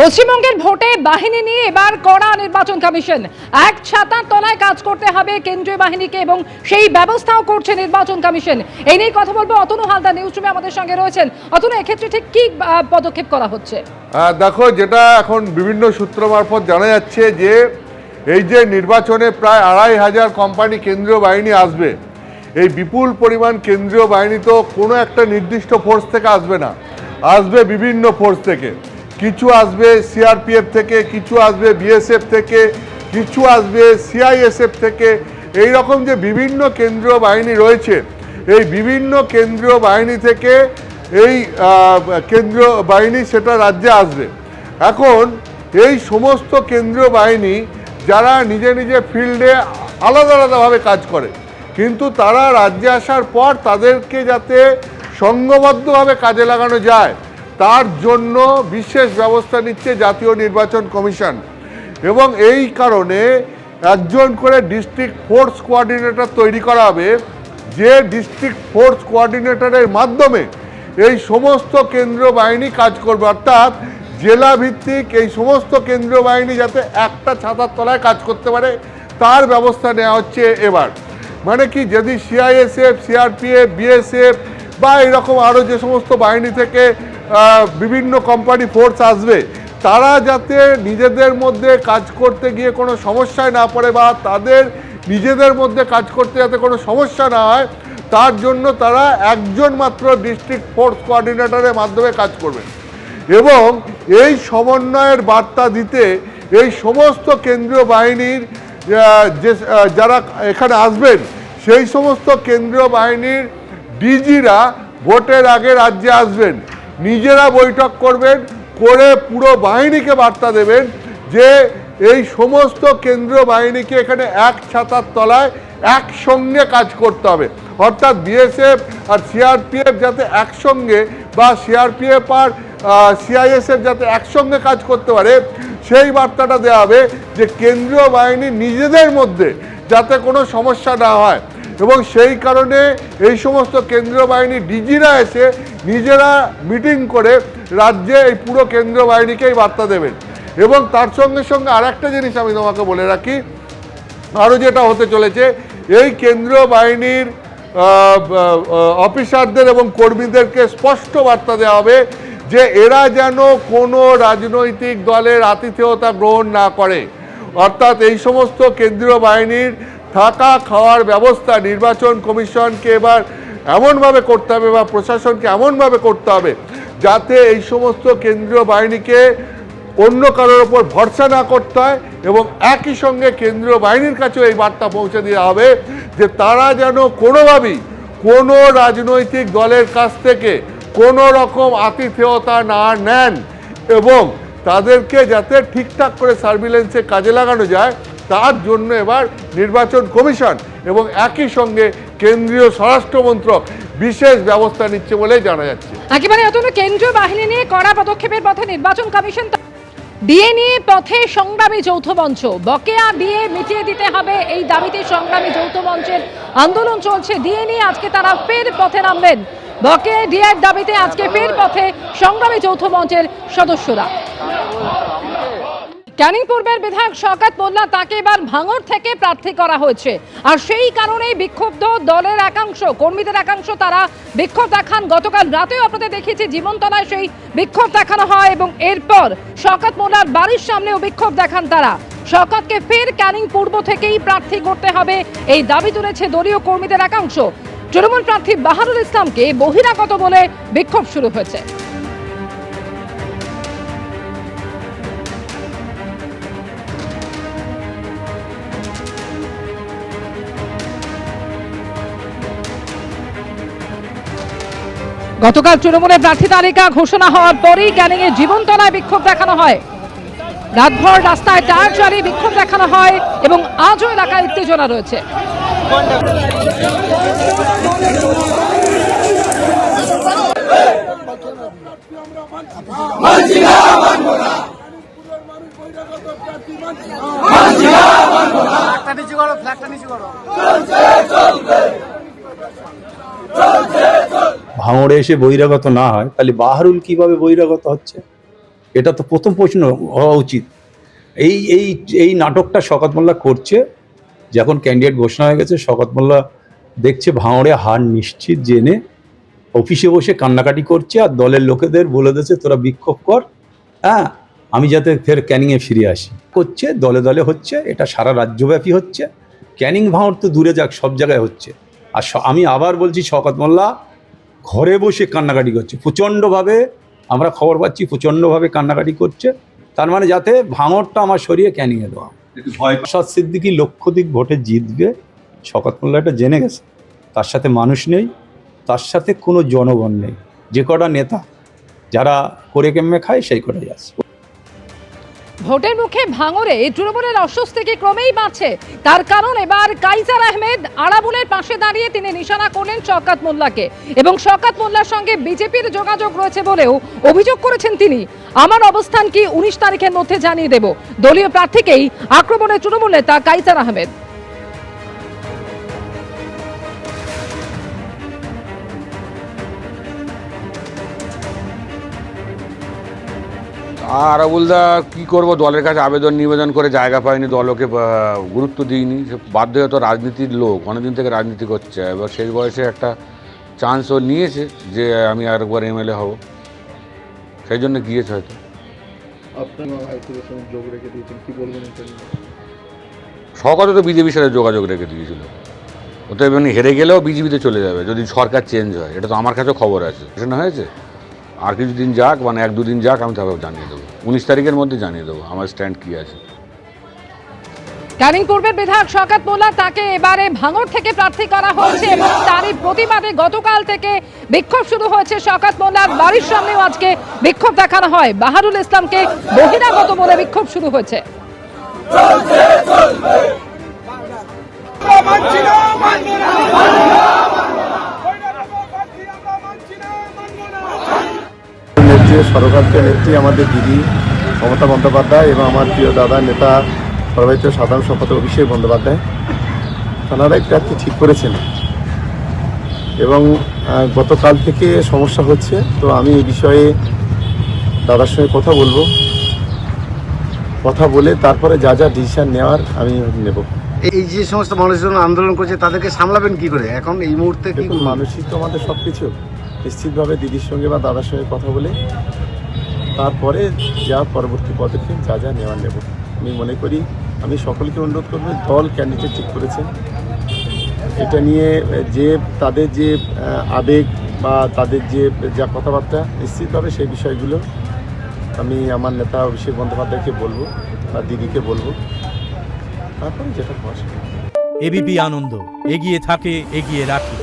পশ্চিমবঙ্গের ভোটে বাহিনী নিয়ে এবার কড়া নির্বাচন কমিশন। এক ছাতার তলায় কাজ করতে হবে কেন্দ্রীয় বাহিনীকে এবং সেই ব্যবস্থাও করছে নির্বাচন কমিশন। এই নিয়ে কথা বলবো অতনু হালদার নিউজ রুমে আমাদের সঙ্গে রয়েছেন। অতনু, এক্ষেত্রে ঠিক কি পদক্ষেপ করা হচ্ছে? দেখো, যেটা এখন বিভিন্ন সূত্র মারফত জানা যাচ্ছে যে এই যে নির্বাচনে প্রায় ২৫০০ কোম্পানি কেন্দ্রীয় বাহিনী আসবে, এই বিপুল পরিমাণ কেন্দ্রীয় বাহিনী তো কোনো একটা নির্দিষ্ট ফোর্স থেকে আসবে না, আসবে বিভিন্ন ফোর্স থেকে। কিছু আসবে সিআরপিএফ থেকে, কিছু আসবে বিএসএফ থেকে, কিছু আসবে সিআইএসএফ থেকে। এই রকম যে বিভিন্ন কেন্দ্রীয় বাহিনী রয়েছে, এই বিভিন্ন কেন্দ্রীয় বাহিনী থেকে এই কেন্দ্রীয় বাহিনী সেটা রাজ্যে আসবে। এখন এই সমস্ত কেন্দ্রীয় বাহিনী যারা নিজে নিজে ফিল্ডে আলাদা আলাদাভাবে কাজ করে, কিন্তু তারা রাজ্যে আসার পর তাদেরকে যাতে সংঘবদ্ধভাবে কাজে লাগানো যায় তার জন্য বিশেষ ব্যবস্থা নিচ্ছে জাতীয় নির্বাচন কমিশন। এবং এই কারণে একজন করে ডিস্ট্রিক্ট ফোর্স কোঅর্ডিনেটর তৈরি করা হবে, যে ডিস্ট্রিক্ট ফোর্স কোঅর্ডিনেটরের মাধ্যমে এই সমস্ত কেন্দ্রীয় বাহিনী কাজ করবে। অর্থাৎ জেলা ভিত্তিক এই সমস্ত কেন্দ্রীয় বাহিনী যাতে একটা ছাতার তলায় কাজ করতে পারে তার ব্যবস্থা নেওয়া হচ্ছে এবার। মানে কি, যদি সিআইএসএফ, সিআরপিএফ, বিএসএফ বা এরকম আরও যে সমস্ত বাহিনী থেকে বিভিন্ন কোম্পানি ফোর্স আসবে, তারা যাতে নিজেদের মধ্যে কাজ করতে গিয়ে কোনো সমস্যায় না পড়ে বা তাদের নিজেদের মধ্যে কাজ করতে যাতে কোনো সমস্যা না হয়, তার জন্য তারা একজন মাত্র ডিস্ট্রিক্ট ফোর্স কোঅর্ডিনেটরের মাধ্যমে কাজ করবে। এবং এই সমন্বয়ের বার্তা দিতে এই সমস্ত কেন্দ্রীয় বাহিনীর যে যারা এখানে আসবেন, সেই সমস্ত কেন্দ্রীয় বাহিনীর ডিজিরা ভোটের আগে রাজ্যে আসবেন, নিজেরা বৈঠক করবেন, করে পুরো বাহিনীকে বার্তা দেবেন যে এই সমস্ত কেন্দ্রীয় বাহিনীকে এখানে এক ছাতার তলায় একসঙ্গে কাজ করতে হবে। অর্থাৎ বিএসএফ আর সিআরপিএফ যাতে একসঙ্গে বা সিআরপিএফ আর সিআইএসএফ যাতে একসঙ্গে কাজ করতে পারে সেই বার্তাটা দেওয়া হবে, যে কেন্দ্রীয় বাহিনী নিজেদের মধ্যে যাতে কোনো সমস্যা না হয়। এবং সেই কারণে এই সমস্ত কেন্দ্রীয় বাহিনী ডিজিরা এসে নিজেরা মিটিং করে রাজ্যে এই পুরো কেন্দ্রীয় বাহিনীকে এই বার্তা দেবেন। এবং তার সঙ্গে সঙ্গে আর একটা জিনিস আমি তোমাকে বলে রাখি, আরও যেটা হতে চলেছে, এই কেন্দ্রীয় বাহিনীর অফিসারদের এবং কর্মীদেরকে স্পষ্ট বার্তা দেওয়া হবে যে এরা যেন কোনো রাজনৈতিক দলের আতিথেয়তা গ্রহণ না করে। অর্থাৎ এই সমস্ত কেন্দ্রীয় বাহিনীর থাকা খাওয়ার ব্যবস্থা নির্বাচন কমিশনকে এবার এমনভাবে করতে হবে বা প্রশাসনকে এমনভাবে করতে হবে যাতে এই সমস্ত কেন্দ্রীয় বাহিনীকে অন্য কারোর ওপর ভরসা না করতে হয়। এবং একই সঙ্গে কেন্দ্রীয় বাহিনীর কাছেও এই বার্তা পৌঁছে দেওয়া হবে যে তারা যেন কোনোভাবেই কোনো রাজনৈতিক দলের কাছ থেকে কোনো রকম আতিথেয়তা না নেন এবং তাদেরকে যাতে ঠিকঠাক করে সার্ভিলেন্সে কাজে লাগানো যায় তার জন্য এবার নির্বাচন কমিশন এবং একই সঙ্গে কেন্দ্রীয় স্বরাষ্ট্র মন্ত্রক বিশেষ ব্যবস্থা নিচ্ছে বলে জানা যাচ্ছে। একেবারে কেন্দ্রীয় বাহিনী নিয়ে কড়া পদক্ষেপের পথে নির্বাচন কমিশন। ডিএ নিয়ে পথে সংগ্রামী যৌথ মঞ্চ, বকেয়া ডিএ মিটিয়ে দিতে হবে এই দাবিতে সংগ্রামী যৌথ মঞ্চের আন্দোলন চলছে। ডিএ নিয়ে আজকে তারা ফের পথে নামবেন। বকেয়া ডিএর দাবিতে আজকে ফের পথে সংগ্রামী যৌথ মঞ্চের সদস্যরা। ক্যানিং পূর্বের বিধায়ক শওকত মোল্লা, তাকে এবার ভাঙড় থেকে প্রার্থী করা হয়েছে। আর সেই কারণেই বিক্ষুব্ধ দলের একাংশ, কর্মীদের একাংশ, তারা বিক্ষোভ দেখান। গতকাল রাতেও আপনাদের দেখিয়েছি জীবনতলায় সেই বিক্ষোভ দেখানো হয় এবং এরপর শওকত মোল্লার বাড়ির সামনেও বিক্ষোভ দেখান তারা। শওকতকে ফের ক্যানিং পূর্ব থেকেই প্রার্থী করতে হবে এই দাবি তুলেছে দলীয় কর্মীদের একাংশ। তৃণমূল প্রার্থী বাহারুল ইসলামকে বহিরাগত বলে বিক্ষোভ শুরু হয়েছে। গতকাল তৃণমূলের প্রার্থী তালিকা ঘোষণা হওয়ার পরেই ক্যানিং এর জীবনতলায় বিক্ষোভ দেখানো হয়। রাতভর রাস্তায় টায়ার জ্বালিয়ে বিক্ষোভ দেখানো হয় এবং আজও এলাকায় উত্তেজনা রয়েছে। ভাঙড়ে এসে বহিরাগত না হয় তাহলে বাহারুল কিভাবে বহিরাগত হচ্ছে? এটা তো প্রথম প্রশ্ন হওয়া উচিত। এই এই এই নাটকটা শওকত মোল্লা করছে। যখন ক্যান্ডিডেট ঘোষণা হয়ে গেছে, শওকত মোল্লা দেখছে ভাঙড়ে হার নিশ্চিত জেনে অফিসে বসে কান্নাকাটি করছে, আর দলের লোকেদের বলে দিয়েছে তোরা বিক্ষোভ কর, হ্যাঁ, আমি যাতে ফের ক্যানিংয়ে ফিরে আসি। করছে, দলে দলে হচ্ছে, এটা সারা রাজ্যব্যাপী হচ্ছে। ক্যানিং ভাঙড় তো দূরে যাক, সব জায়গায় হচ্ছে। আর আমি আবার বলছি, শওকত মোল্লা ঘরে বসে কান্নাকাটি করছে প্রচণ্ডভাবে, আমরা খবর পাচ্ছি প্রচণ্ডভাবে কান্নাকাটি করছে। তার মানে যাতে ভাঙড়টা আমার সরিয়ে ক্যানিংয়ে দেওয়া। নওশাদ সিদ্দিকী লক্ষাধিক ভোটে জিতবে, শওকত মোল্লা এটা জেনে গেছে। তার সাথে মানুষ নেই, তার সাথে কোনো জনগণ নেই। যে কটা নেতা যারা করে কেমনে খায় সেই কটাই আছে। ভোটের মুখে ভাঙড়ে তৃণমূলের অস্বস্তি কি ক্রমেই বাড়ছে। তার কারণ এবার কাইসার আহমেদ আরাবুলের পাশে দাঁড়িয়ে তিনি নিশানা করলেন শওকত মোল্লাকে, এবং শওকত মোল্লার সঙ্গে বিজেপির যোগাযোগ রয়েছে বলেও অভিযোগ করেছেন তিনি। আমার অবস্থান কি 19 তারিখের মধ্যে জানিয়ে দেব, দলীয় প্রার্থীকেই আক্রমণে তৃণমূল নেতা কাইসার আহমেদ। আরাবুলদা কী করবো, দলের কাছে আবেদন নিবেদন করে জায়গা পায়নি, দল ওকে গুরুত্ব দিইনি। সে বাধ্য হতো, রাজনীতির লোক, অনেকদিন থেকে রাজনীতি করছে। এবার শেষ বয়সে একটা চান্স ও নিয়েছে যে আমি আরেকবার এমএলএ হব, সেই জন্য গিয়েছে হয়তো। শওকত তো বিজেপির সাথে যোগাযোগ রেখে দিয়েছিল। ও তো এমনি হেরে গেলেও বিজেপিতে চলে যাবে যদি সরকার চেঞ্জ হয়, এটা তো আমার কাছেও খবর আছে। ঘোষণা হয়েছে, আর কিছুদিন যাক, মানে 1-2 দিন যাক, আমি তারপর জানিয়ে দেবো। 19 তারিখের মধ্যে জানিয়ে দেবো আমার স্ট্যান্ড কী আছে। ক্যানিং পূর্বের বিধায়ক শওকত মোল্লা, তাকে এবারে ভাঙড় থেকে প্রার্থী করা হয়েছে এবং তারই প্রতিবাদে গতকাল থেকে বিক্ষোভ শুরু হয়েছে। শওকত মোল্লার বাড়ির সামনেও আজকে বিক্ষোভ দেখানো হয়। বাহারুল ইসলামকে বহিরাগত বলে বিক্ষোভ শুরু হয়েছে। নেত্রী, সর্বভারতীয় নেত্রী আমাদের দিদি মমতা বন্দ্যোপাধ্যায় এবং আমার প্রিয় দাদা নেতা সর্বভারতীয় সাধারণ সম্পাদক অভিষেক বন্দ্যোপাধ্যায়, তাঁরাই প্রার্থী ঠিক করেছেন। এবং গতকাল থেকে সমস্যা হচ্ছে, তো আমি এই বিষয়ে দাদার সঙ্গে কথা বলে তারপরে যা যা ডিসিশন নেওয়ার আমি নেব। এই যে সমস্ত মানুষজন আন্দোলন করছে তাদেরকে সামলাবেন কি করে এখন এই মুহূর্তে? কি দেখুন, মানুষই তো আমাদের সব কিছু। নিশ্চিতভাবে দিদির সঙ্গে বা দাদার সঙ্গে কথা বলে তারপরে যা পরবর্তী পদক্ষেপ যা যা নেওয়ার নেব। আমি মনে করি, আমি সকলকে অনুরোধ করব, দল ক্যান্ডিডেট ঠিক করেছেন, এটা নিয়ে যে তাদের যে আবেগ বা তাদের যে যা কথাবার্তা, নিশ্চিতভাবে সেই বিষয়গুলো আমি আমার নেতা অভিষেক বন্দ্যোপাধ্যায়কে বলবো বা দিদিকে বলবো, তারপরে যেটা হওয়া। এবিপি আনন্দ, এগিয়ে থাকে, এগিয়ে রাখে।